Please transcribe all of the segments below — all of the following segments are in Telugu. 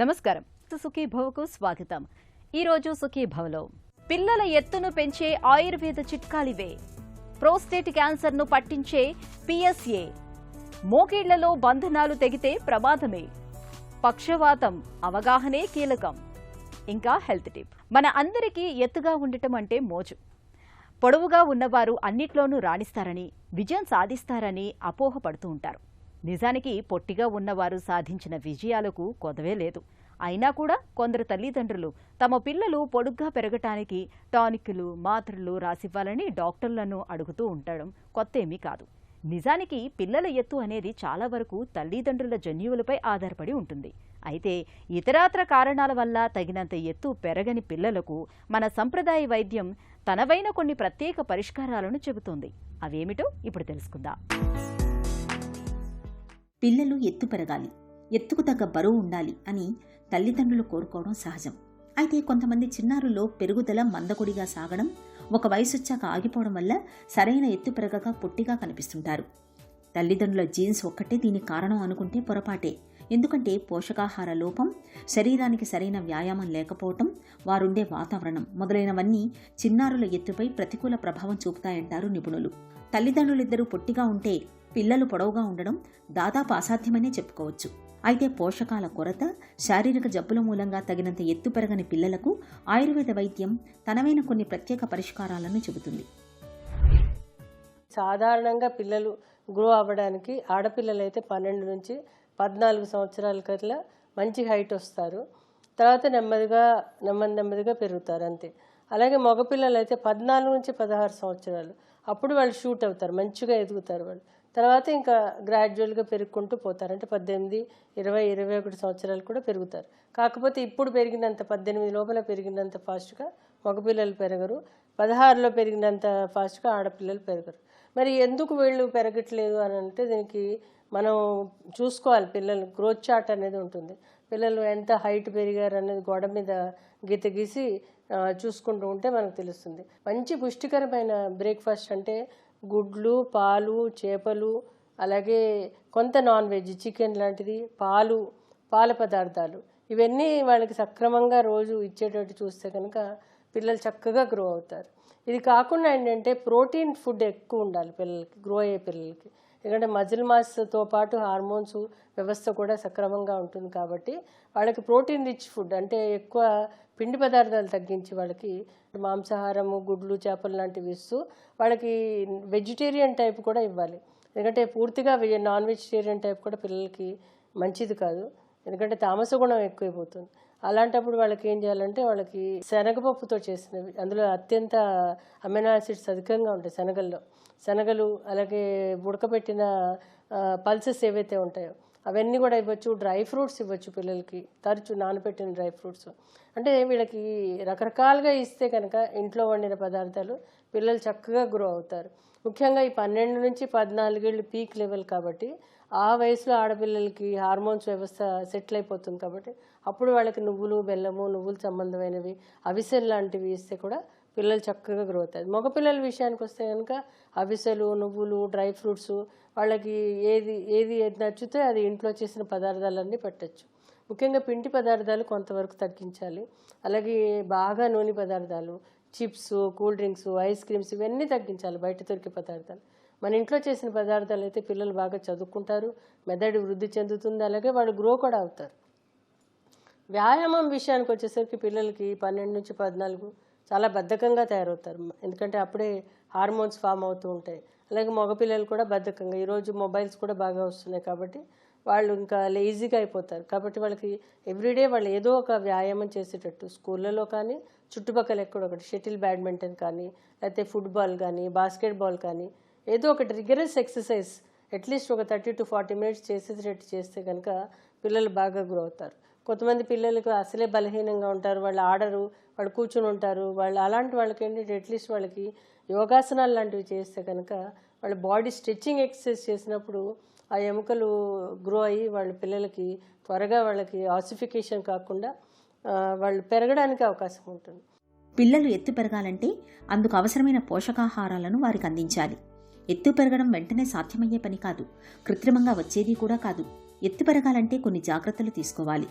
నమస్కారం. సుఖీ భవకు స్వాగతం. ఈ రోజు సుఖీ భవలో పిల్లల ఎత్తును పెంచే ఆయుర్వేద చిట్కాలివే. ప్రోస్టేట్ క్యాన్సర్ ను పట్టించే పిఎస్ఏ, మోకీళ్లలో బంధనాలు తెగితే ప్రమాదమే, పక్షవాతం అవగాహనే కీలకం. ఇంకా హెల్త్ టిప్. మన అందరికీ ఎత్తుగా ఉండటం అంటే మోజు. పొడవుగా ఉన్నవారు అన్నిట్లోనూ రాణిస్తారని, విజయం సాధిస్తారని అపోహపడుతూ ఉంటారు. నిజానికి పొట్టిగా ఉన్నవారు సాధించిన విజయాలకు కొదవే లేదు. అయినా కూడా కొందరు తల్లిదండ్రులు తమ పిల్లలు పొడుగ్గా పెరగటానికి టానిక్లు, మాత్రలు రాసివ్వాలని డాక్టర్లను అడుగుతూ ఉండడం కొత్తేమీ కాదు. నిజానికి పిల్లల ఎత్తు అనేది చాలా వరకు తల్లిదండ్రుల జన్యువులపై ఆధారపడి ఉంటుంది. అయితే ఇతరాత్ర కారణాల వల్ల తగినంత ఎత్తు పెరగని పిల్లలకు మన సంప్రదాయ వైద్యం తనవైన కొన్ని ప్రత్యేక పరిష్కారాలను చెబుతోంది. అవేమిటో ఇప్పుడు తెలుసుకుందాం. పిల్లలు ఎత్తు పెరగాలి, ఎత్తుకు తగ్గ బరువు ఉండాలి అని తల్లిదండ్రులు కోరుకోవడం సహజం. అయితే కొంతమంది చిన్నారుల్లో పెరుగుదల మందకొడిగా సాగడం, ఒక వయసొచ్చాక ఆగిపోవడం వల్ల సరైన ఎత్తు పెరగక పొట్టిగా కనిపిస్తుంటారు. తల్లిదండ్రుల జీన్స్ ఒక్కటే దీనికి కారణం అనుకుంటే పొరపాటే. ఎందుకంటే పోషకాహార లోపం, శరీరానికి సరైన వ్యాయామం లేకపోవటం, వారుండే వాతావరణం మొదలైనవన్నీ చిన్నారుల ఎత్తుపై ప్రతికూల ప్రభావం చూపుతాయంటారు నిపుణులు. తల్లిదండ్రులిద్దరూ పొట్టిగా ఉంటే పిల్లలు పొడవుగా ఉండడం దాదాపు అసాధ్యమనే చెప్పుకోవచ్చు. అయితే పోషకాల కొరత, శారీరక జబ్బుల మూలంగా తగినంత ఎత్తు పెరగని పిల్లలకు ఆయుర్వేద వైద్యం తనవైన కొన్ని ప్రత్యేక పరిష్కారాలను చెబుతుంది. సాధారణంగా పిల్లలు గ్రో అవ్వడానికి ఆడపిల్లలైతే 12 నుంచి 14 సంవత్సరాల కల్లా మంచి హైట్ వస్తారు. తర్వాత నెమ్మదిగా పెరుగుతారు అంతే. అలాగే మగపిల్లలు అయితే 14 నుంచి 16 సంవత్సరాలు, అప్పుడు వాళ్ళు షూట్ అవుతారు, మంచిగా ఎదుగుతారు వాళ్ళు. తర్వాత ఇంకా గ్రాడ్యువల్గా పెరుగుకుంటూ పోతారు. అంటే 18, 20, 21 సంవత్సరాలు కూడా పెరుగుతారు. కాకపోతే ఇప్పుడు పెరిగినంత 18 లోపల పెరిగినంత ఫాస్ట్గా మగపిల్లలు పెరగరు, 16లో పెరిగినంత ఫాస్ట్గా ఆడపిల్లలు పెరగరు. మరి ఎందుకు వీళ్ళు పెరగట్లేదు అని అంటే దీనికి మనం చూసుకోవాలి. పిల్లలు గ్రోత్ చార్ట్ అనేది ఉంటుంది. పిల్లలు ఎంత హైట్ పెరిగారు అనేది గోడ మీద గీత గీసి చూసుకుంటూ ఉంటే మనకు తెలుస్తుంది. మంచి పుష్టికరమైన బ్రేక్ఫాస్ట్ అంటే గుడ్లు, పాలు, చేపలు, అలాగే కొంత నాన్ వెజ్, చికెన్ లాంటిది, పాల పదార్థాలు, ఇవన్నీ వాళ్ళకి సక్రమంగా రోజు ఇచ్చేటట్టు చూస్తే కనుక పిల్లలు చక్కగా గ్రో అవుతారు. ఇది కాకుండా ఏంటంటే ప్రోటీన్ ఫుడ్ ఎక్కువ ఉండాలి పిల్లలకి, గ్రో అయ్యే పిల్లలకి. ఎందుకంటే మజిల్ మాస్తో పాటు హార్మోన్స్ వ్యవస్థ కూడా సక్రమంగా ఉంటుంది. కాబట్టి వాళ్ళకి ప్రోటీన్ రిచ్ ఫుడ్ అంటే ఎక్కువ పిండి పదార్థాలు తగ్గించి వాళ్ళకి మాంసాహారము, గుడ్లు, చేపలు లాంటివి ఇస్తూ వాళ్ళకి వెజిటేరియన్ టైప్ కూడా ఇవ్వాలి. ఎందుకంటే పూర్తిగా నాన్ వెజిటేరియన్ టైప్ కూడా పిల్లలకి మంచిది కాదు. ఎందుకంటే తామస గుణం ఎక్కువైపోతుంది. అలాంటప్పుడు వాళ్ళకి ఏం చేయాలంటే వాళ్ళకి శనగపప్పుతో చేసినవి, అందులో అత్యంత అమైనో యాసిడ్స్ అధికంగా ఉంటాయి శనగలు, అలాగే ఉడకబెట్టిన పల్సెస్ ఏవైతే ఉంటాయో అవన్నీ కూడా ఇవ్వచ్చు. డ్రై ఫ్రూట్స్ ఇవ్వచ్చు పిల్లలకి, తరచు నానబెట్టిన డ్రై ఫ్రూట్స్. అంటే వీళ్ళకి రకరకాలుగా ఇస్తే కనుక ఇంట్లో వండిన పదార్థాలు పిల్లలు చక్కగా గ్రో అవుతారు. ముఖ్యంగా ఈ 12 నుంచి 14 ఏళ్ళు పీక్ లెవెల్ కాబట్టి ఆ వయసులో ఆడపిల్లలకి హార్మోన్స్ వ్యవస్థ సెటిల్ అయిపోతుంది. కాబట్టి అప్పుడు వాళ్ళకి నువ్వులు, బెల్లము, నువ్వులు సంబంధమైనవి, అవిసెలు లాంటివి ఇస్తే కూడా పిల్లలు చక్కగా గ్రో అవుతారు. మగపిల్లల విషయానికి వస్తే కనుక అవిసెలు, నువ్వులు, డ్రై ఫ్రూట్స్, వాళ్ళకి ఏది నచ్చితే అది ఇంట్లో చేసిన పదార్థాలన్నీ పెట్టచ్చు. ముఖ్యంగా పిండి పదార్థాలు కొంతవరకు తగ్గించాలి. అలాగే బాగా నూనె పదార్థాలు, chips, cool drinks, ice creams, ఇవన్నీ తగ్గించాలి. బయట దొరికే పదార్థాలు. మన ఇంట్లో చేసిన పదార్థాలు అయితే పిల్లలు బాగా చదువుకుంటారు, మెదడు వృద్ధి చెందుతుంది, అలాగే వాళ్ళు గ్రో కూడా అవుతారు. వ్యాయామం విషయానికి వచ్చేసరికి పిల్లలకి 12 నుంచి 14 చాలా బద్ధకంగా తయారవుతారు. ఎందుకంటే అప్పుడే హార్మోన్స్ ఫామ్ అవుతూ ఉంటాయి. అలాగే మగపిల్లలు కూడా బద్ధకంగా, ఈరోజు మొబైల్స్ కూడా బాగా వస్తున్నాయి కాబట్టి వాళ్ళు ఇంకా లేజీగా అయిపోతారు. కాబట్టి వాళ్ళకి ఎవ్రీడే వాళ్ళు ఏదో ఒక వ్యాయామం చేసేటట్టు స్కూళ్ళలో కానీ చుట్టుపక్కల ఎక్కడొకటి షటిల్ బ్యాడ్మింటన్ కానీ, లేకపోతే ఫుట్బాల్ కానీ, బాస్కెట్బాల్ కానీ, ఏదో ఒకటి రిగరస్ ఎక్సర్సైజ్ అట్లీస్ట్ ఒక 30 to 40 మినిట్స్ చేసేటట్టు చేస్తే కనుక పిల్లలు బాగా గ్రో అవుతారు. కొంతమంది పిల్లలకు అసలే బలహీనంగా ఉంటారు, వాళ్ళు ఆడరు, వాళ్ళు కూర్చుని ఉంటారు. వాళ్ళు అలాంటి వాళ్ళకి ఏంటంటే అట్లీస్ట్ వాళ్ళకి యోగాసనాలు లాంటివి చేస్తే కనుక వాళ్ళ బాడీ స్ట్రెచ్చింగ్ ఎక్సర్సైజ్ చేసినప్పుడు ఆ ఎముకలు గ్రో అయ్యి వాళ్ళ పిల్లలకి త్వరగా వాళ్ళకి ఆసిఫికేషన్ కాకుండా వాళ్ళు పెరగడానికి అవకాశం ఉంటుంది. పిల్లలు ఎత్తు పెరగాలంటే అందుకు అవసరమైన పోషకాహారాలను వారికి అందించాలి. ఎత్తు పెరగడం వెంటనే సాధ్యమయ్యే పని కాదు, కృత్రిమంగా వచ్చేది కూడా కాదు. ఎత్తు పెరగాలంటే కొన్ని జాగ్రత్తలు తీసుకోవాలి.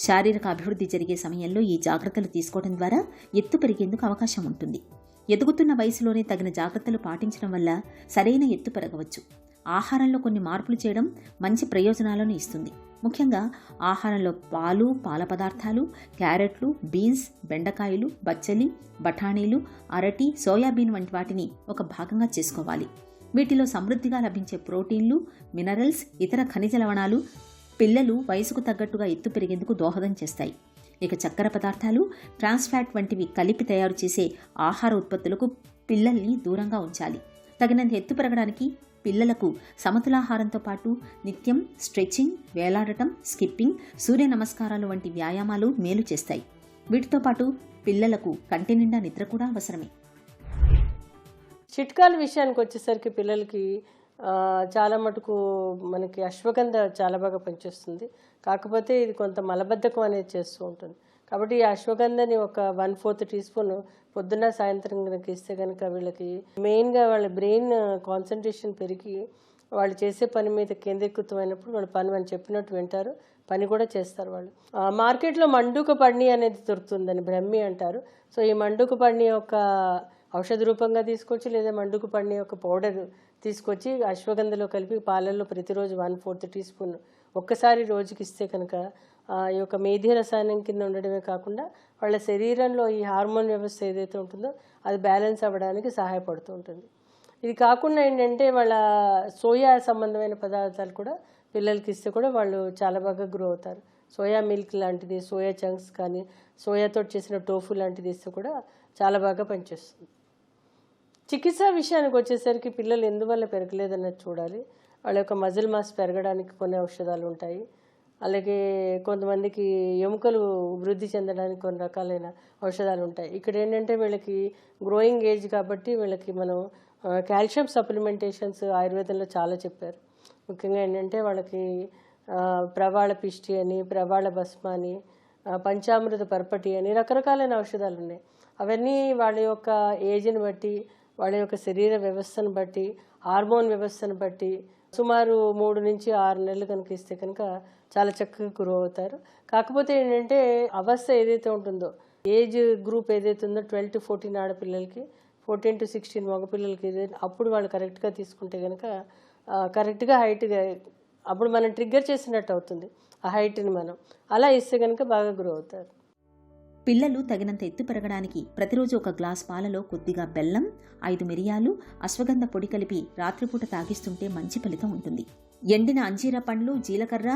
శారీరక అభివృద్ధి జరిగే సమయంలో ఈ జాగ్రత్తలు తీసుకోవడం ద్వారా ఎత్తు పెరిగేందుకు అవకాశం ఉంటుంది. ఎదుగుతున్న వయసులోనే తగిన జాగ్రత్తలు పాటించడం వల్ల సరైన ఎత్తు పెరగవచ్చు. ఆహారంలో కొన్ని మార్పులు చేయడం మంచి ప్రయోజనాలను ఇస్తుంది. ముఖ్యంగా ఆహారంలో పాలు, పాల పదార్థాలు, క్యారెట్లు, బీన్స్, బెండకాయలు, బచ్చలి, బఠానీలు, అరటి, సోయాబీన్ వంటి వాటిని ఒక భాగంగా చేసుకోవాలి. వీటిలో సమృద్ధిగా లభించే ప్రోటీన్లు, మినరల్స్, ఇతర ఖనిజ లవణాలు పిల్లలు వయసుకు తగ్గట్టుగా ఎత్తు పెరిగేందుకు దోహదం చేస్తాయి. ఇక చక్కెర పదార్థాలు, ట్రాన్స్ ఫ్యాట్ వంటివి కలిపి తయారు చేసే ఆహార ఉత్పత్తులకు పిల్లల్ని దూరంగా ఉంచాలి. తగినంత ఎత్తు పెరగడానికి పిల్లలకు సమతులాహారంతో పాటు నిత్యం స్ట్రెచింగ్, వేలాడటం, స్కిప్పింగ్, సూర్య నమస్కారాలు వంటి వ్యాయామాలు మేలు చేస్తాయి. వీటితో పాటు పిల్లలకు కంటి నిండా నిద్ర కూడా అవసరమే. చిట్కాల విషయానికి వచ్చేసరికి పిల్లలకి చాలా మటుకు మనకి అశ్వగంధ చాలా బాగా పనిచేస్తుంది. కాకపోతే ఇది కొంత మలబద్ధకం అనేది చేస్తూ ఉంటుంది. కాబట్టి ఈ అశ్వగంధని ఒక 1/4 టీ స్పూన్ పొద్దున్న సాయంత్రం కనుక ఇస్తే కనుక వీళ్ళకి మెయిన్గా వాళ్ళ బ్రెయిన్ కాన్సన్ట్రేషన్ పెరిగి వాళ్ళు చేసే పని మీద కేంద్రీకృతమైనప్పుడు వాళ్ళ పని అని చెప్పినట్టు వింటారు, పని కూడా చేస్తారు వాళ్ళు. మార్కెట్లో మండూక పడిని అనేది దొరుకుతుందని బ్రహ్మి అంటారు. సో ఈ మండూక పడిని యొక్క ఔషధ రూపంగా తీసుకొచ్చి లేదా మండుకు పడిన యొక్క పౌడర్ తీసుకొచ్చి అశ్వగంధలో కలిపి పాలల్లో ప్రతిరోజు 1/4 టీ స్పూన్ ఒక్కసారి రోజుకి ఇస్తే కనుక ఈ యొక్క మేధి రసాయనం కింద ఉండడమే కాకుండా వాళ్ళ శరీరంలో ఈ హార్మోన్ వ్యవస్థ ఏదైతే ఉంటుందో అది బ్యాలెన్స్ అవ్వడానికి సహాయపడుతూ ఉంటుంది. ఇది కాకుండా ఏంటంటే వాళ్ళ సోయా సంబంధమైన పదార్థాలు కూడా పిల్లలకి ఇస్తే కూడా వాళ్ళు చాలా బాగా గ్రో అవుతారు. సోయా మిల్క్ లాంటిది, సోయా చంక్స్ కానీ, సోయాతో చేసిన టోఫు లాంటిది ఇస్తే కూడా చాలా బాగా పనిచేస్తుంది. చికిత్స విషయానికి వచ్చేసరికి పిల్లలు ఎందువల్ల పెరగలేదన్నది చూడాలి. వాళ్ళ యొక్క మజిల్ మాస్ పెరగడానికి కొన్ని ఔషధాలు ఉంటాయి. అలాగే కొంతమందికి ఎముకలు వృద్ధి చెందడానికి కొన్ని రకాలైన ఔషధాలు ఉంటాయి. ఇక్కడ ఏంటంటే వీళ్ళకి గ్రోయింగ్ ఏజ్ కాబట్టి వీళ్ళకి మనం కాల్షియం సప్లిమెంటేషన్స్ ఆయుర్వేదంలో చాలా చెప్పారు. ముఖ్యంగా ఏంటంటే వాళ్ళకి ప్రవాళ పిష్టి అని, ప్రవాళ భస్మ అని, పంచామృత పర్పటి అని రకరకాలైన ఔషధాలు ఉన్నాయి. అవన్నీ వాళ్ళ యొక్క ఏజ్ని బట్టి, వాళ్ళ యొక్క శరీర వ్యవస్థను బట్టి, హార్మోన్ వ్యవస్థను బట్టి సుమారు 3 నుంచి 6 నెలలు కనుక ఇస్తే కనుక చాలా చక్కగా గ్రో అవుతారు. కాకపోతే ఏంటంటే అవస్థ ఏదైతే ఉంటుందో, ఏజ్ గ్రూప్ ఏదైతే ఉందో 12 to 14 ఆడపిల్లలకి, 14 to 16 మగపిల్లలకి ఏదైతే అప్పుడు వాళ్ళు కరెక్ట్గా తీసుకుంటే కనుక కరెక్ట్గా హైట్గా అప్పుడు మనం ట్రిగ్గర్ చేసినట్టు అవుతుంది ఆ హైట్ని మనం అలా ఇస్తే కనుక బాగా గ్రో అవుతారు. పిల్లలు తగినంత ఎత్తు పెరగడానికి ప్రతిరోజు ఒక గ్లాస్ పాలలో కొద్దిగా బెల్లం, 5 మిరియాలు, అశ్వగంధ పొడి కలిపి రాత్రిపూట తాగిస్తుంటే మంచి ఫలితం ఉంటుంది. ఎండిన అంజీర పండ్లు, జీలకర్ర,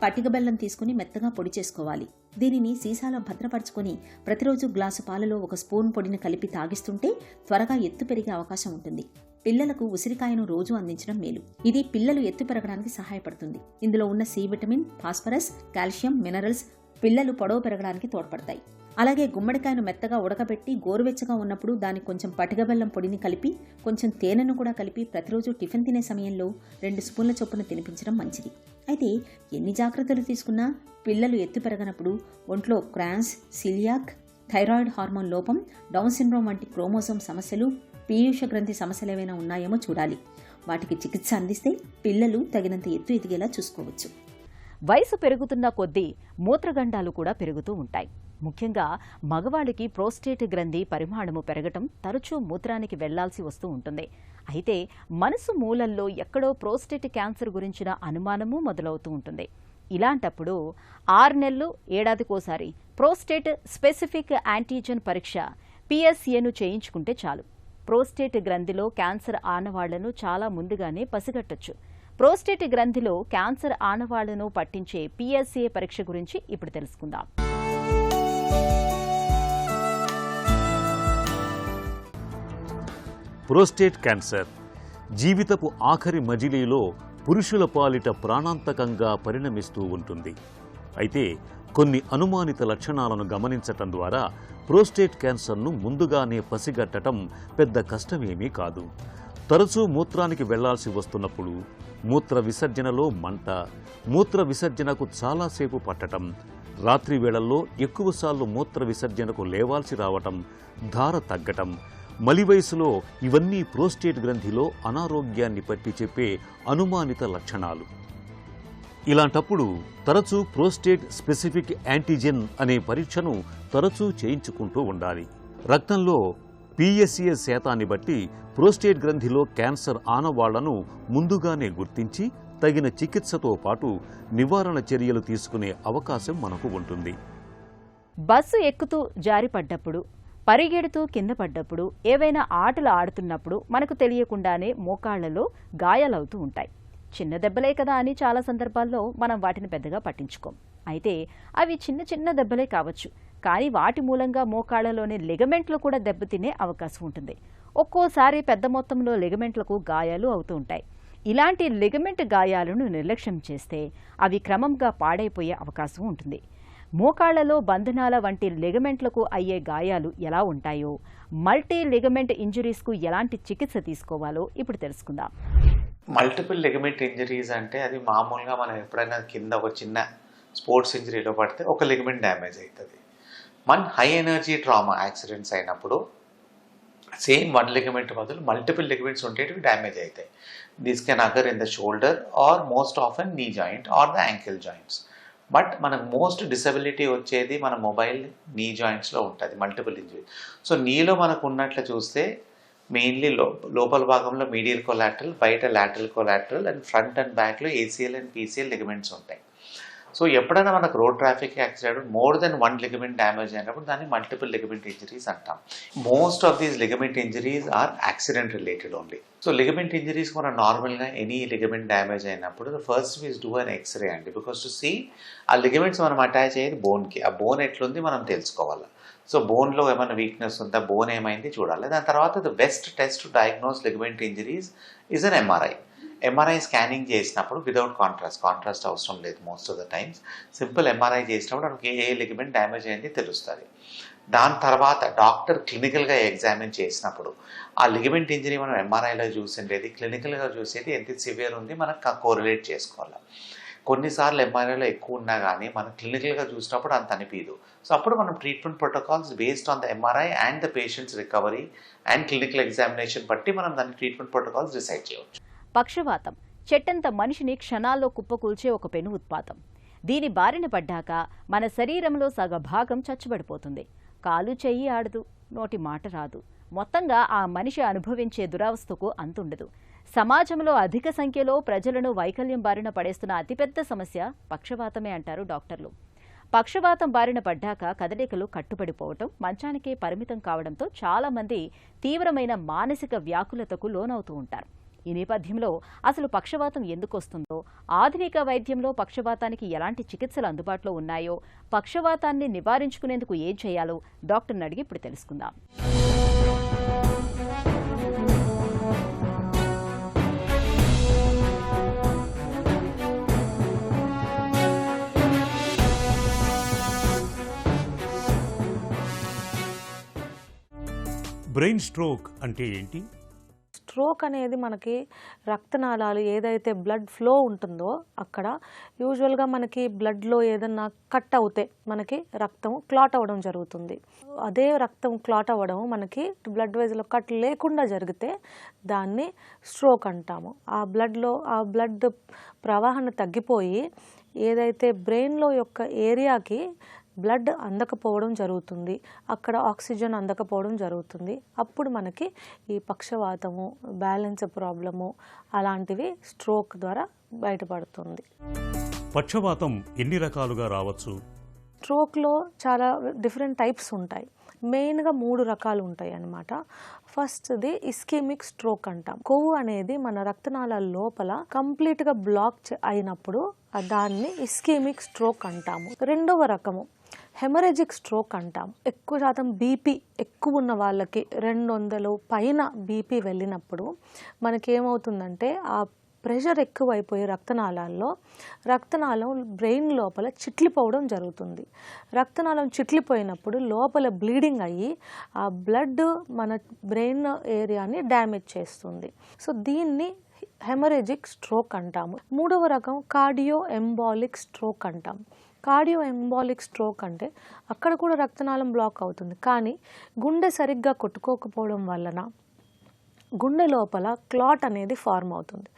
పటిక బెల్లం తీసుకుని మెత్తగా పొడి చేసుకోవాలి. దీనిని సీసాలో భద్రపరచుకొని ప్రతిరోజు గ్లాసు పాలలో 1 స్పూన్ పొడిని కలిపి తాగిస్తుంటే త్వరగా ఎత్తు పెరిగే అవకాశం ఉంటుంది. పిల్లలకు ఉసిరికాయను రోజు అందించడం మేలు. ఇది పిల్లలు ఎత్తు పెరగడానికి సహాయపడుతుంది. ఇందులో ఉన్న C vitamin, phosphorus, calcium, minerals పిల్లలు పొడవు పెరగడానికి తోడ్పడతాయి. అలాగే గుమ్మడికాయను మెత్తగా ఉడకబెట్టి గోరువెచ్చగా ఉన్నప్పుడు దానికి కొంచెం పటిక బెల్లం పొడిని కలిపి కొంచెం తేనెను కూడా కలిపి ప్రతిరోజు టిఫిన్ తినే సమయంలో 2 స్పూన్ల చొప్పున తినిపించడం మంచిది. అయితే ఎన్ని జాగ్రత్తలు తీసుకున్నా పిల్లలు ఎత్తు పెరగనప్పుడు ఒంట్లో క్రాన్స్, సిలియాక్, థైరాయిడ్ హార్మోన్ లోపం, డౌన్ సిండ్రోమ్ వంటి క్రోమోసోమ్ సమస్యలు, పీయూష గ్రంథి సమస్యలు ఏమైనా ఉన్నాయేమో చూడాలి. వాటికి చికిత్స అందిస్తే పిల్లలు తగినంత ఎత్తు ఎదిగేలా చూసుకోవచ్చు. వయసు పెరుగుతున్న కొద్దీ మూత్రగండాలు కూడా పెరుగుతూ ఉంటాయి. ముఖ్యంగా మగవాడికి ప్రోస్టేట్ గ్రంథి పరిమాణము పెరగటం, తరచూ మూత్రానికి వెళ్లాల్సి వస్తూ ఉంటుంది. అయితే మనసు మూలల్లో ఎక్కడో ప్రోస్టేట్ క్యాన్సర్ గురించిన అనుమానము మొదలవుతూ ఉంటుంది. ఇలాంటప్పుడు 6 నెలలు, ఏడాదికోసారి ప్రోస్టేట్ స్పెసిఫిక్ యాంటీజెన్ పరీక్ష PSAను చేయించుకుంటే చాలు. ప్రోస్టేట్ గ్రంథిలో క్యాన్సర్ ఆనవాళ్లను చాలా ముందుగానే పసిగట్టొచ్చు. ప్రోస్టేట్ గ్రంథిలో క్యాన్సర్ ఆనవాళ్లను పట్టించే PSA పరీక్ష గురించి ఇప్పుడు తెలుసుకుందాం. ప్రోస్టేట్ క్యాన్సర్ జీవితపు ఆఖరి మజిలీలో పురుషుల పాలిట ప్రాణాంతకంగా పరిణమిస్తూ ఉంటుంది. అయితే కొన్ని అనుమానిత లక్షణాలను గమనించటం ద్వారా ప్రోస్టేట్ క్యాన్సర్ను ముందుగానే పసిగట్టడం పెద్ద కష్టమేమీ కాదు. తరచూ మూత్రానికి వెళ్లాల్సి వస్తున్నప్పుడు, మూత్ర విసర్జనలో మంట, మూత్ర విసర్జనకు చాలాసేపు పట్టడం, రాత్రి వేళల్లో ఎక్కువసార్లు మూత్ర విసర్జనకు లేవాల్సి రావటం, ధార తగ్గటం, మలి వయసులో ఇవన్నీ ప్రోస్టేట్ గ్రంథిలో అనారోగ్యాన్ని పట్టి చెప్పే అనుమానిత లక్షణాలు. ఇలాంటప్పుడు తరచూ ప్రోస్టేట్ స్పెసిఫిక్ యాంటీజెన్ అనే పరీక్షను తరచూ చేయించుకుంటూ ఉండాలి. రక్తంలో PSA శాతాన్ని బట్టి ప్రోస్టేట్ గ్రంథిలో క్యాన్సర్ ఆనవాళ్లను ముందుగానే గుర్తించి తగిన చికిత్సతో పాటు నివారణ చర్యలు తీసుకునే అవకాశం మనకు ఉంటుంది. బస్సు ఎక్కుతూ జారిపడ్డప్పుడు, పరిగెడుతూ కింద పడ్డప్పుడు, ఏవైనా ఆటలు ఆడుతున్నప్పుడు మనకు తెలియకుండానే మోకాళ్లలో గాయాలవుతూ ఉంటాయి. చిన్న దెబ్బలే కదా అని చాలా సందర్భాల్లో మనం వాటిని పెద్దగా పట్టించుకోం. అయితే అవి చిన్న చిన్న దెబ్బలే కావచ్చు, కానీ వాటి మూలంగా మోకాళ్లలోని లిగమెంట్లు కూడా దెబ్బతినే అవకాశం ఉంటుంది. ఒక్కోసారి పెద్ద మొత్తంలో లిగమెంట్లకు గాయాలు అవుతూ ఉంటాయి. ఇలాంటి లిగమెంట్ గాయాలను నిర్లక్ష్యం చేస్తే అవి క్రమంగా పాడైపోయే అవకాశం ఉంటుంది. మోకాళ్లలో బంధనాల వంటి లిగమెంట్లకు అయ్యే గాయాలు ఎలా ఉంటాయో, మల్టీ లిగమెంట్ ఇంజరీస్కు ఎలాంటి చికిత్స తీసుకోవాలో ఇప్పుడు తెలుసుకుందాం. మల్టిపుల్ లిగమెంట్ ఇంజరీస్ అంటే అది మామూలుగా మనం ఎప్పుడైనా కింద ఒక చిన్న స్పోర్ట్స్ ఇంజరీలో పడితే ఒక లిగమెంట్ డ్యామేజ్ అవుతుంది. మన హై ఎనర్జీ ట్రామా యాక్సిడెంట్స్ అయినప్పుడు సేమ్ వన్ లిగమెంట్ బదులు మల్టిపుల్ లిగమెంట్స్ ఉండేటివి డ్యామేజ్ అవుతాయి. This can occur in the shoulder or most often knee joint or the ankle joints. But మనకు మోస్ట్ డిసబిలిటీ వచ్చేది మన మొబైల్ నీ జాయింట్స్లో ఉంటుంది, మల్టిపుల్ ఇంజరీ. సో నీలో మనకు ఉన్నట్లు చూస్తే మెయిన్లీ లోపల భాగంలో మీడియల్ కొలాటరల్, బయట lateral collateral and front and బ్యాక్లో ACL అండ్ PCL లిగమెంట్స్ ఉంటాయి. సో ఎప్పుడైనా మనకు road traffic accident more than one ligament damage అయినప్పుడు దాన్ని మల్టిపుల్ లిగమెంట్ ఇంజరీస్ అంటాం. Most of these ligament injuries are accident related only. So ligament injuries మనం నార్మల్గా ఎనీ లిగమెంట్ డ్యామేజ్ అయినప్పుడు first we do an x-ray అండి, బికాస్ టు సీ ఆ లిగమెంట్స్ మనం అటాచ్ అయ్యేది బోన్కి. ఆ బోన్ ఎట్లుంది మనం తెలుసుకోవాలి. సో బోన్లో ఏమైనా వీక్నెస్ ఉందా, బోన్ ఏమైంది చూడాలి. దాని తర్వాత the best test to diagnose ligament injuries is an MRI. MRI scanning చేసినప్పుడు వితౌట్ కాంట్రాస్ట్ అవసరం లేదు most of the times. Simple MRI చేసినప్పుడు మనకి ఏ లిగమెంట్ డ్యామేజ్ అయింది తెలుస్తుంది. దాని తర్వాత డాక్టర్ క్లినికల్గా ఎగ్జామిన్ చేసినప్పుడు ఆ లిగమెంట్ ఇంజరీ మనం MRIలో చూసిండేది క్లినికల్గా చూసేది ఎంత సివియర్ ఉంది మనకు కోరిలేట్ చేసుకోవాలి. కొన్నిసార్లు MRIలో ఎక్కువ ఉన్నా కానీ మనం క్లినికల్గా చూసినప్పుడు అంత అనిపించదు. సో అప్పుడు మనం treatment protocols based on the MRI and the patients recovery and clinical examination బట్టి మనం దాని ట్రీట్మెంట్ ప్రోటోకాల్స్ డిసైడ్ చేయవచ్చు. పక్షవాతం చెట్టంత మనిషిని క్షణాల్లో కుప్పకూల్చే ఒక పెను ఉత్పాతం. దీని బారిన పడ్డాక మన శరీరంలో సగభాగం చచ్చుబడిపోతుంది. కాలు చెయ్యి ఆడదు, నోటి మాట రాదు. మొత్తంగా ఆ మనిషి అనుభవించే దురవస్థకు అంతుండదు. సమాజంలో అధిక సంఖ్యలో ప్రజలను వైకల్యం బారిన పడేస్తున్న అతిపెద్ద సమస్య పక్షవాతమే అంటారు డాక్టర్లు. పక్షవాతం బారిన పడ్డాక కదలికలు కట్టుబడిపోవటం, మంచానికే పరిమితం కావడంతో చాలా మంది తీవ్రమైన మానసిక వ్యాకులతకు లోనవుతూ ఉంటారు. ఈ నేపథ్యంలో అసలు పక్షవాతం ఎందుకు వస్తుందో, ఆధునిక వైద్యంలో పక్షవాతానికి ఎలాంటి చికిత్సలు అందుబాటులో ఉన్నాయో, పక్షవాతాన్ని నివారించుకునేందుకు ఏం చేయాలో డాక్టర్ని అడిగి ఇప్పుడు తెలుసుకుందాం. బ్రెయిన్ స్ట్రోక్ అంటే ఏంటి? స్ట్రోక్ అనేది మనకి రక్తనాళాలు ఏదైతే బ్లడ్ ఫ్లో ఉంటుందో అక్కడ యూజువల్గా మనకి బ్లడ్లో ఏదన్నా కట్ అవుతే మనకి రక్తం క్లాట్ అవ్వడం జరుగుతుంది. అదే రక్తం క్లాట్ అవ్వడం మనకి బ్లడ్ వెజల్లో కట్ లేకుండా జరిగితే దాన్ని స్ట్రోక్ అంటాము. ఆ బ్లడ్ ప్రవాహాన్ని తగ్గిపోయి ఏదైతే బ్రెయిన్లో యొక్క ఏరియాకి బ్లడ్ అందకపోవడం జరుగుతుంది, అక్కడ ఆక్సిజన్ అందకపోవడం జరుగుతుంది. అప్పుడు మనకి ఈ పక్షవాతము, బ్యాలెన్స్ ప్రాబ్లము అలాంటివి స్ట్రోక్ ద్వారా బయటపడుతుంది. పక్షవాతం ఎన్ని రకాలుగా రావచ్చు? స్ట్రోక్లో చాలా డిఫరెంట్ టైప్స్ ఉంటాయి. మెయిన్గా 3 రకాలు ఉంటాయి అన్నమాట. ఫస్ట్ది ఇస్కెమిక్ స్ట్రోక్ అంటాం. కొవ్వు అనేది మన రక్తనాళాల లోపల కంప్లీట్గా బ్లాక్ అయినప్పుడు దాన్ని ఇస్కెమిక్ స్ట్రోక్ అంటాము. రెండవ రకము హెమరేజిక్ స్ట్రోక్ అంటాం. ఎక్కువ శాతం బీపీ ఎక్కువ ఉన్న వాళ్ళకి 200 పైన బీపీ వెళ్ళినప్పుడు మనకేమవుతుందంటే ఆ ప్రెషర్ ఎక్కువైపోయి రక్తనాళం బ్రెయిన్ లోపల చిట్లిపోవడం జరుగుతుంది. రక్తనాళం చిట్లిపోయినప్పుడు లోపల బ్లీడింగ్ అయ్యి ఆ బ్లడ్ మన బ్రెయిన్ ఏరియాని డ్యామేజ్ చేస్తుంది. సో దీన్ని హెమరేజిక్ స్ట్రోక్ అంటాము. మూడవ రకం కార్డియో ఎంబాలిక్ స్ట్రోక్ అంటాం. కార్డియో ఎంబాలిక్ స్ట్రోక్ అంటే అక్కడ కూడా రక్తనాళం బ్లాక్ అవుతుంది, కానీ గుండె సరిగ్గా కొట్టుకోకపోవడం వలన గుండె లోపల క్లాట్ అనేది ఫార్మ్ అవుతుంది.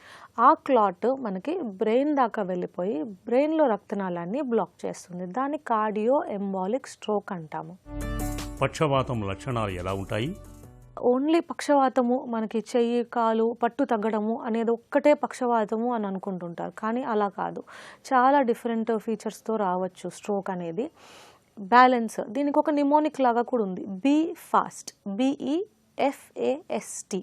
ఆ క్లాట్ మనకి బ్రెయిన్ దాకా వెళ్ళిపోయి బ్రెయిన్లో రక్తనాళాన్ని బ్లాక్ చేస్తుంది. దాన్ని కార్డియో ఎంబాలిక్ స్ట్రోక్ అంటాము. పక్షవాతం లక్షణాలు ఎలా ఉంటాయి? ఓన్లీ పక్షవాతము, మనకి చెయ్యి కాలు పట్టు తగ్గడము అనేది ఒక్కటే పక్షవాతము అని అనుకుంటుంటారు, కానీ అలా కాదు. చాలా డిఫరెంట్ ఫీచర్స్తో రావచ్చు స్ట్రోక్ అనేది. బ్యాలెన్స్, దీనికి ఒక నిమోనిక్ లాగా కూడా ఉంది, B fast, BEFAST.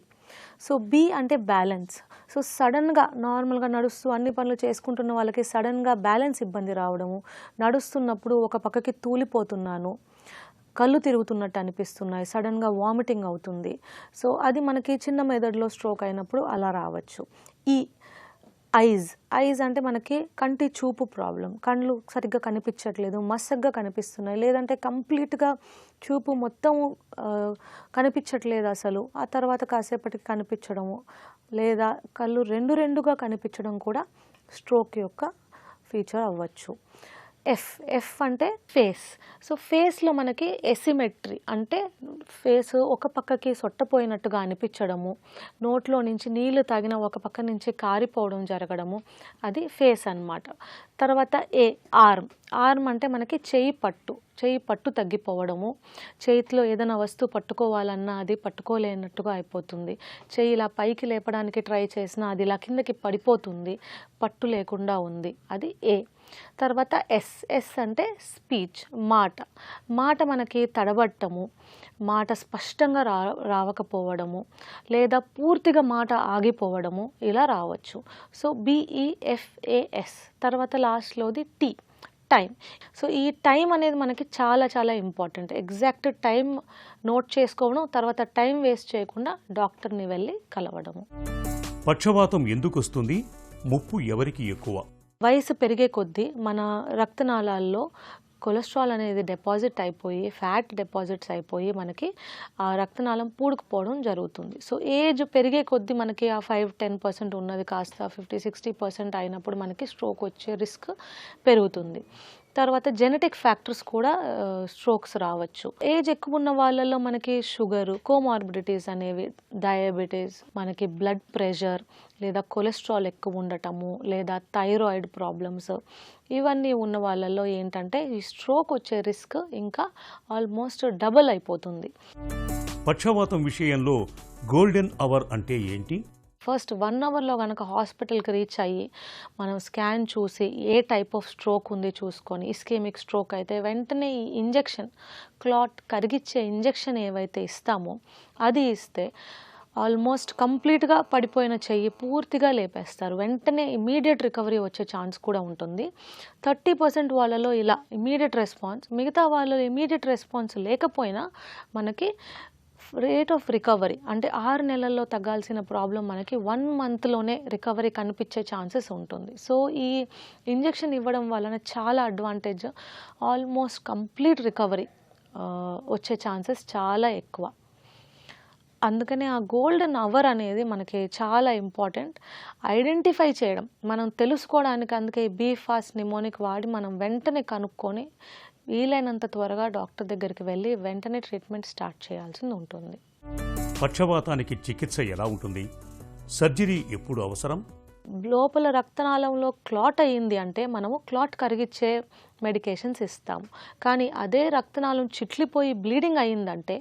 So B అంటే బ్యాలెన్స్. సో సడన్గా నార్మల్గా నడుస్తూ అన్ని పనులు చేసుకుంటున్న వాళ్ళకి సడన్గా బ్యాలెన్స్ ఇబ్బంది రావడము, నడుస్తున్నప్పుడు ఒక పక్కకి తూలిపోతున్నాను, కళ్ళు తిరుగుతున్నట్టు అనిపిస్తున్నాయి, సడన్గా వామిటింగ్ అవుతుంది. సో అది మనకి చిన్న మెదడులో స్ట్రోక్ అయినప్పుడు అలా రావచ్చు. ఈ ఐజ్ అంటే మనకి కంటి చూపు ప్రాబ్లం, కళ్ళు సరిగ్గా కనిపించట్లేదు, మసగ్గా కనిపిస్తున్నాయి, లేదంటే కంప్లీట్గా చూపు మొత్తం కనిపించట్లేదు అసలు, ఆ తర్వాత కాసేపటికి కనిపించడము, లేదా కళ్ళు రెండుగా కనిపించడం కూడా స్ట్రోక్ యొక్క ఫీచర్ అవ్వచ్చు. ఎఫ్ అంటే ఫేస్. సో ఫేస్లో మనకి ఎసిమెట్రీ అంటే ఫేస్ ఒక పక్కకి సొట్టపోయినట్టుగా అనిపించడము, నోట్లో నుంచి నీళ్లు తాగిన ఒక పక్క నుంచి కారిపోవడం జరగడము, అది ఫేస్ అన్నమాట. తర్వాత ఆర్మ్ అంటే మనకి చెయ్యి పట్టు తగ్గిపోవడము, చేతిలో ఏదైనా వస్తువు పట్టుకోవాలన్నా అది పట్టుకోలేనట్టుగా అయిపోతుంది, చెయ్యి ఇలా పైకి లేపడానికి ట్రై చేసినా అది ఇలా కిందకి పడిపోతుంది, పట్టు లేకుండా ఉంది, అది ఏ. తర్వాత ఎస్ అంటే స్పీచ్, మాట మనకి తడబట్టము, మాట స్పష్టంగా రావకపోవడము, లేదా పూర్తిగా మాట ఆగిపోవడము, ఇలా రావచ్చు. So BEFAS. తర్వాత లాస్ట్లోది టైం. సో ఈ టైం అనేది మనకి చాలా చాలా ఇంపార్టెంట్. ఎగ్జాక్ట్ టైం నోట్ చేసుకోవడం, తర్వాత టైం వేస్ట్ చేయకుండా డాక్టర్ని వెళ్ళి కలవడము. పక్షవాతం ఎందుకు వస్తుంది? ముప్పు ఎవరికి ఎక్కువ? వయసు పెరిగే కొద్దీ మన రక్తనాళాల్లో కొలెస్ట్రాల్ అనేది డిపాజిట్ అయిపోయి, ఫ్యాట్ డిపాజిట్స్ అయిపోయి మనకి ఆ రక్తనాళం పూడుకుపోవడం జరుగుతుంది. సో ఏజ్ పెరిగే కొద్దీ మనకి ఆ 5-10% ఉన్నది కాస్త 50-60% అయినప్పుడు మనకి స్ట్రోక్ వచ్చే రిస్క్ పెరుగుతుంది. తర్వాత జెనెటిక్ ఫ్యాక్టర్స్ కూడా స్ట్రోక్స్ రావచ్చు. ఏజ్ ఎక్కువ ఉన్న వాళ్ళల్లో మనకి షుగరు, కోమార్బిడిటీస్ అనేవి, డయాబెటీస్, మనకి బ్లడ్ ప్రెషర్, లేదా కొలెస్ట్రాల్ ఎక్కువ ఉండటము, లేదా థైరాయిడ్ ప్రాబ్లమ్స్, ఇవన్నీ ఉన్న వాళ్ళల్లో ఏంటంటే ఈ స్ట్రోక్ వచ్చే రిస్క్ ఇంకా ఆల్మోస్ట్ డబుల్ అయిపోతుంది. పక్షవాతం విషయంలో గోల్డెన్ అవర్ అంటే ఏంటి? ఫస్ట్ 1 అవర్లో కనుక హాస్పిటల్కి రీచ్ అయ్యి మనం స్కాన్ చూసి ఏ టైప్ ఆఫ్ స్ట్రోక్ ఉంది చూసుకొని, ఇస్కెమిక్ స్ట్రోక్ అయితే వెంటనే ఈ ఇంజెక్షన్, క్లాట్ కరిగిచ్చే ఇంజెక్షన్ ఏవైతే ఇస్తామో అది ఇస్తే ఆల్మోస్ట్ కంప్లీట్గా పడిపోయిన చెయ్యి పూర్తిగా లేపేస్తారు. వెంటనే ఇమీడియట్ రికవరీ వచ్చే ఛాన్స్ కూడా ఉంటుంది. 30% వాళ్ళలో ఇలా ఇమీడియట్ రెస్పాన్స్, మిగతా వాళ్ళలో ఇమీడియట్ రెస్పాన్స్ లేకపోయినా మనకి రేట్ ఆఫ్ రికవరీ అంటే 6 నెలల్లో తగ్గాల్సిన ప్రాబ్లం మనకి 1 మంత్లోనే రికవరీ కనిపించే ఛాన్సెస్ ఉంటుంది. సో ఈ ఇంజెక్షన్ ఇవ్వడం వలన చాలా అడ్వాంటేజ్, ఆల్మోస్ట్ కంప్లీట్ రికవరీ వచ్చే ఛాన్సెస్ చాలా ఎక్కువ. అందుకనే ఆ గోల్డెన్ అవర్ అనేది మనకి చాలా ఇంపార్టెంట్. ఐడెంటిఫై చేయడం, మనం తెలుసుకోవడానికి, అందుకే BFAST నిమోనిక్ వాడి మనం వెంటనే కనుక్కొని వీలైనంత త్వరగా డాక్టర్ దగ్గరికి వెళ్ళి వెంటనే ట్రీట్మెంట్ స్టార్ట్ చేయాల్సి ఉంటుంది. పక్షవాతానికి చికిత్స ఎలా ఉంటుంది? సర్జరీ ఎప్పుడు అవసరం? లోపల రక్తనాళంలో క్లాట్ అయ్యింది అంటే మనము క్లాట్ కరిగిచ్చే మెడికేషన్స్ ఇస్తాము. కానీ అదే రక్తనాళం చిట్లిపోయి బ్లీడింగ్ అయ్యిందంటే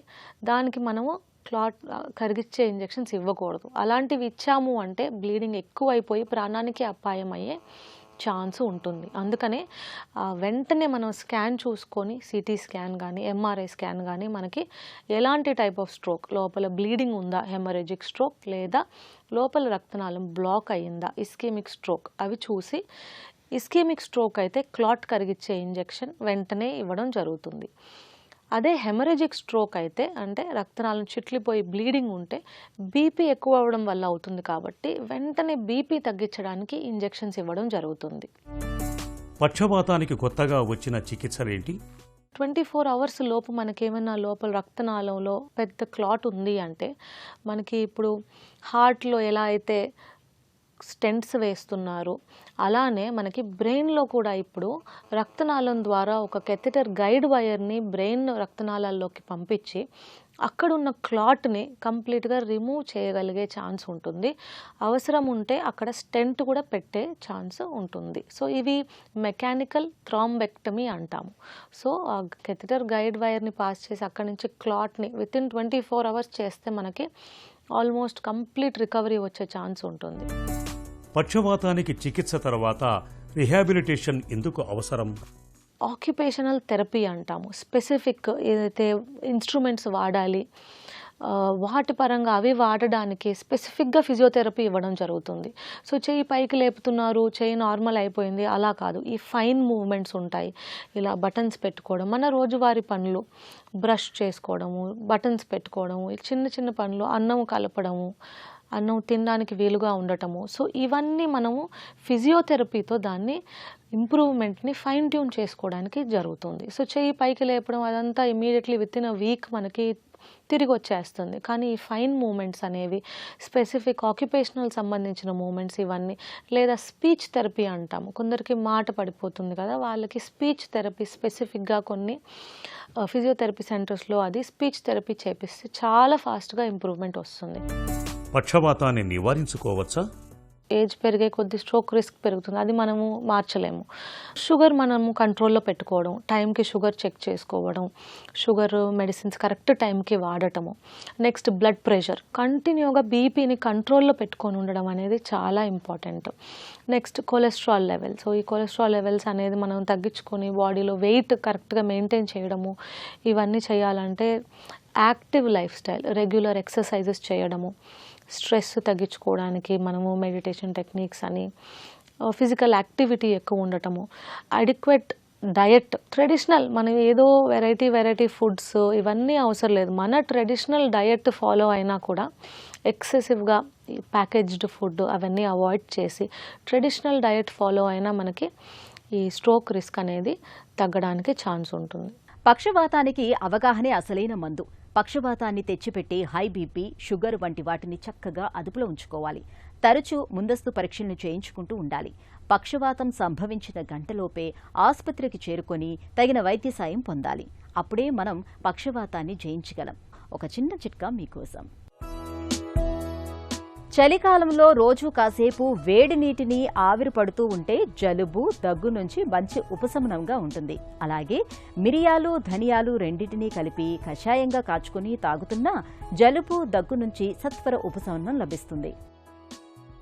దానికి మనము క్లాట్ కరిగిచ్చే ఇంజెక్షన్స్ ఇవ్వకూడదు. అలాంటివి ఇచ్చాము అంటే బ్లీడింగ్ ఎక్కువైపోయి ప్రాణానికి అపాయం అయ్యే ఛాన్స్ ఉంటుంది. అందుకనే వెంటనే మనం స్కాన్ చూసుకొని, CT స్కాన్ కానీ MRI స్కాన్ కానీ మనకి ఎలాంటి టైప్ ఆఫ్ స్ట్రోక్, లోపల బ్లీడింగ్ ఉందా, హెమరేజిక్ స్ట్రోక్, లేదా లోపల రక్తనాళం బ్లాక్ అయ్యిందా, ఇస్కెమిక్ స్ట్రోక్, అవి చూసి ఇస్కెమిక్ స్ట్రోక్ అయితే క్లాట్ కరిగిచ్చే ఇంజెక్షన్ వెంటనే ఇవ్వడం జరుగుతుంది. అదే హెమరేజిక్ స్ట్రోక్ అయితే అంటే రక్తనాళం చిట్లిపోయి బ్లీడింగ్ ఉంటే BP ఎక్కువ అవ్వడం వల్ల అవుతుంది కాబట్టి వెంటనే BP తగ్గించడానికి ఇంజెక్షన్స్ ఇవ్వడం జరుగుతుంది. పక్షవాతానికి కొత్తగా వచ్చిన చికిత్సలేంటి? 24 అవర్స్ లోపు మనకేమైనా లోపల రక్తనాళంలో పెద్ద క్లాట్ ఉంది అంటే మనకి ఇప్పుడు హార్ట్లో ఎలా అయితే స్టెంట్స్ వేస్తున్నారు అలానే మనకి బ్రెయిన్లో కూడా ఇప్పుడు రక్తనాళం ద్వారా ఒక కెథెటర్ గైడ్ వైర్ని బ్రెయిన్ రక్తనాళాల్లోకి పంపించి అక్కడున్న క్లాట్ని కంప్లీట్గా రిమూవ్ చేయగలిగే ఛాన్స్ ఉంటుంది. అవసరం ఉంటే అక్కడ స్టెంట్ కూడా పెట్టే ఛాన్స్ ఉంటుంది. సో ఇవి మెకానికల్ థ్రాంబెక్టమీ అంటాము. సో ఆ కెథెటర్ గైడ్ వైర్ని పాస్ చేసి అక్కడి నుంచి క్లాట్ని వితిన్ 24 hours చేస్తే మనకి ఆల్మోస్ట్ కంప్లీట్ రికవరీ వచ్చే ఛాన్స్ ఉంటుంది. పక్షవాతానికి చికిత్స తర్వాత రిహాబిలిటేషన్ ఎందుకు అవసరం? ఆక్యుపేషనల్ థెరపీ అంటాము. స్పెసిఫిక్ ఏదైతే ఇన్స్ట్రుమెంట్స్ వాడాలి వాటి పరంగా అవి వాడడానికి స్పెసిఫిక్గా ఫిజియోథెరపీ ఇవ్వడం జరుగుతుంది. సో చెయ్యి పైకి లేపుతున్నారు, చెయ్యి నార్మల్ అయిపోయింది అలా కాదు. ఈ ఫైన్ మూవ్మెంట్స్ ఉంటాయి. ఇలా బటన్స్ పెట్టుకోవడం, మన రోజువారీ పనులు, బ్రష్ చేసుకోవడము, బటన్స్ పెట్టుకోవడము, చిన్న చిన్న పనులు, అన్నం కలపడము, అన్నం తినడానికి వీలుగా ఉండటము. సో ఇవన్నీ మనము ఫిజియోథెరపీతో దాన్ని ఇంప్రూవ్మెంట్ని ఫైన్ ట్యూన్ చేసుకోవడానికి జరుగుతుంది. సో చెయ్యి పైకి లేపడం అదంతా ఇమీడియట్లీ వితిన్ అ వీక్ మనకి తిరిగి వచ్చేస్తుంది. కానీ ఈ ఫైన్ మూమెంట్స్ అనేవి స్పెసిఫిక్ ఆక్యుపేషనల్ సంబంధించిన మూమెంట్స్ ఇవన్నీ, లేదా స్పీచ్ థెరపీ అంటాము. కొందరికి మాట పడిపోతుంది కదా, వాళ్ళకి స్పీచ్ థెరపీ స్పెసిఫిక్గా కొన్ని ఫిజియోథెరపీ సెంటర్స్లో అది స్పీచ్ థెరపీ చేపిస్తే చాలా ఫాస్ట్గా ఇంప్రూవ్మెంట్ వస్తుంది. పక్షవాతాన్ని నివారించుకోవచ్చా? ఏజ్ పెరిగే కొద్ది స్ట్రోక్ రిస్క్ పెరుగుతుంది, అది మనము మార్చలేము. షుగర్ మనము కంట్రోల్లో పెట్టుకోవడం, టైంకి షుగర్ చెక్ చేసుకోవడం, షుగర్ మెడిసిన్స్ కరెక్ట్ టైంకి వాడటము. నెక్స్ట్ బ్లడ్ ప్రెషర్, కంటిన్యూగా బీపీని కంట్రోల్లో పెట్టుకొని ఉండడం అనేది చాలా important. Next cholesterol levels. So ఈ కొలెస్ట్రాల్ లెవెల్స్ అనేది మనం తగ్గించుకొని బాడీలో వెయిట్ కరెక్ట్గా మెయింటైన్ చేయడము, ఇవన్నీ చేయాలంటే active life style, regular exercises చేయడము, స్ట్రెస్ తగ్గించుకోవడానికి మనము మెడిటేషన్ టెక్నిక్స్ అని, ఫిజికల్ యాక్టివిటీ ఎక్కువ ఉండటము, అడిక్వేట్ డయట్, ట్రెడిషనల్ మనం ఏదో వెరైటీ ఫుడ్స్ ఇవన్నీ అవసరం లేదు. మన ట్రెడిషనల్ డయట్ ఫాలో అయినా కూడా ఎక్సెసివ్గా ప్యాకేజ్డ్ ఫుడ్ అవన్నీ అవాయిడ్ చేసి ట్రెడిషనల్ డయట్ ఫాలో అయినా మనకి ఈ స్ట్రోక్ రిస్క్ అనేది తగ్గడానికి ఛాన్స్ ఉంటుంది. పక్షవాతానికి అవగాహనే అసలైన మందు. పక్షవాతాన్ని తెచ్చిపెట్టే హై బీపీ, షుగర్ వంటి వాటిని చక్కగా అదుపులో ఉంచుకోవాలి. తరచూ ముందస్తు పరీక్షలను చేయించుకుంటూ ఉండాలి. పక్షవాతం సంభవించిన గంటలోపే ఆసుపత్రికి చేరుకొని తగిన వైద్య సాయం పొందాలి. అప్పుడే మనం పక్షవాతాన్ని జయించగలం. ఒక చిన్న చిట్కా మీకోసం. చలికాలంలో రోజు కాసేపు వేడి నీటిని ఆవిరి పడుతూ ఉంటే జలుబు, దగ్గు నుంచి మంచి ఉపశమనంగా ఉంటుంది. అలాగే మిరియాలు, ధనియాలు రెండింటినీ కలిపి కషాయంగా కాచుకుని తాగుతున్నా జలుబు, దగ్గు నుంచి సత్వర ఉపశమనం లభిస్తుంది.